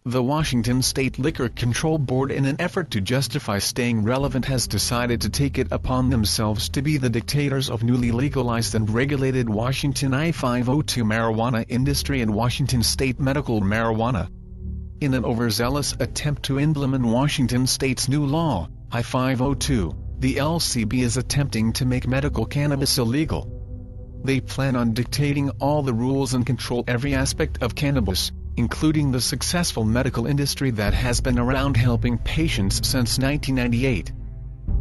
The Washington State Liquor Control Board, in an effort to justify staying relevant, has decided to take it upon themselves to be the dictators of newly legalized and regulated Washington I-502 marijuana industry and Washington State medical marijuana. In an overzealous attempt to implement Washington State's new law, I-502, the LCB is attempting to make medical cannabis illegal. They plan on dictating all the rules and control every aspect of cannabis, including the successful medical industry that has been around helping patients since 1998.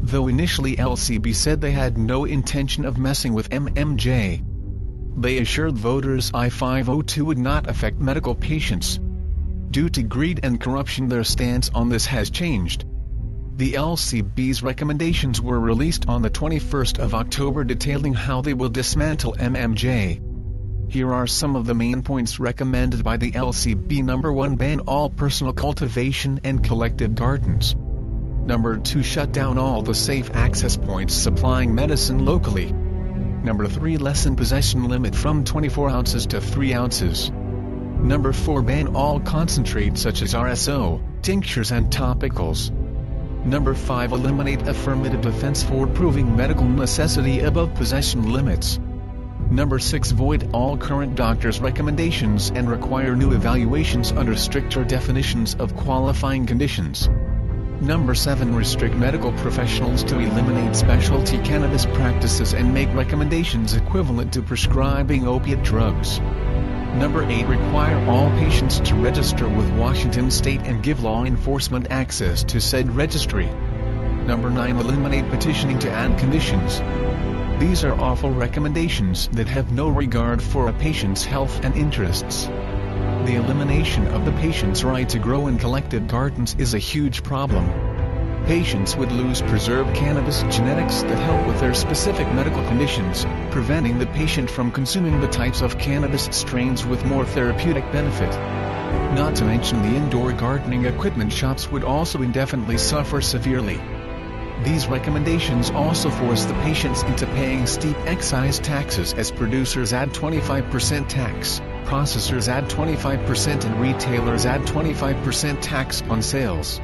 Though initially LCB said they had no intention of messing with MMJ, they assured voters I-502 would not affect medical patients. Due to greed and corruption, their stance on this has changed. The LCB's recommendations were released on the 21st of October, detailing how they will dismantle MMJ. Here are some of the main points recommended by the LCB. Number 1. Ban all personal cultivation and collective gardens. Number 2. Shut down all the safe access points supplying medicine locally. Number 3. Lessen possession limit from 24 ounces to 3 ounces. Number 4. Ban all concentrates such as RSO, tinctures and topicals. Number 5. Eliminate affirmative defense for proving medical necessity above possession limits. Number 6. Void all current doctors' recommendations and require new evaluations under stricter definitions of qualifying conditions. Number 7. Restrict medical professionals to eliminate specialty cannabis practices and make recommendations equivalent to prescribing opiate drugs. Number 8. Require all patients to register with Washington State and give law enforcement access to said registry. Number 9. Eliminate petitioning to add conditions. These are awful recommendations that have no regard for a patient's health and interests. The elimination of the patient's right to grow in collective gardens is a huge problem. Patients would lose preserved cannabis genetics that help with their specific medical conditions, preventing the patient from consuming the types of cannabis strains with more therapeutic benefit. Not to mention the indoor gardening equipment shops would also indefinitely suffer severely. These recommendations also force the patients into paying steep excise taxes, as producers add 25% tax, processors add 25% and retailers add 25% tax on sales.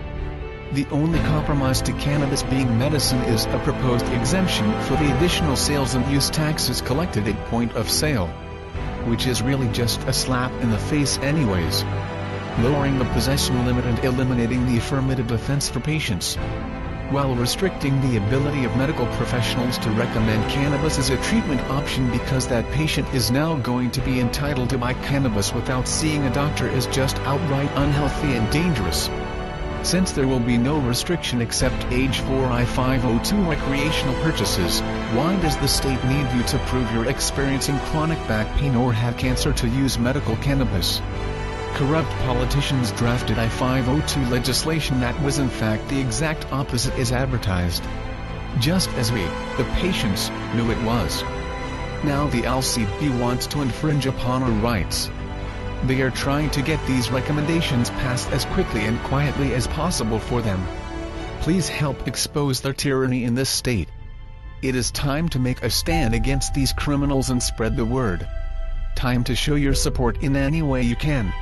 The only compromise to cannabis being medicine is a proposed exemption for the additional sales and use taxes collected at point of sale, which is really just a slap in the face anyways. Lowering the possession limit and eliminating the affirmative defense for patients, while restricting the ability of medical professionals to recommend cannabis as a treatment option because that patient is now going to be entitled to buy cannabis without seeing a doctor, is just outright unhealthy and dangerous. Since there will be no restriction except age 4 I-502 recreational purchases, why does the state need you to prove you're experiencing chronic back pain or have cancer to use medical cannabis? Corrupt politicians drafted I-502 legislation that was in fact the exact opposite as advertised. Just as we, the patients, knew it was. Now the LCB wants to infringe upon our rights. They are trying to get these recommendations passed as quickly and quietly as possible for them. Please help expose their tyranny in this state. It is time to make a stand against these criminals and spread the word. Time to show your support in any way you can.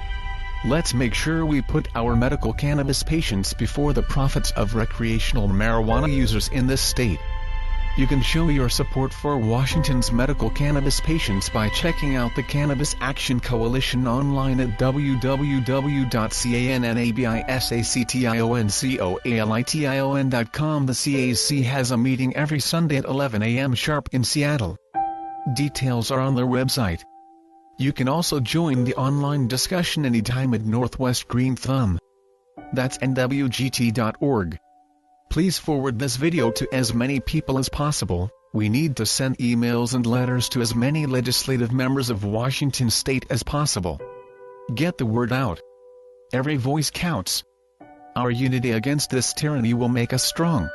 Let's make sure we put our medical cannabis patients before the profits of recreational marijuana users in this state. You can show your support for Washington's medical cannabis patients by checking out the Cannabis Action Coalition online at www.cannabisactioncoalition.com. The CAC has a meeting every Sunday at 11 a.m. sharp in Seattle. Details are on their website. You can also join the online discussion anytime at Northwest Green Thumb. That's nwgt.org. Please forward this video to as many people as possible. We need to send emails and letters to as many legislative members of Washington State as possible. Get the word out. Every voice counts. Our unity against this tyranny will make us strong.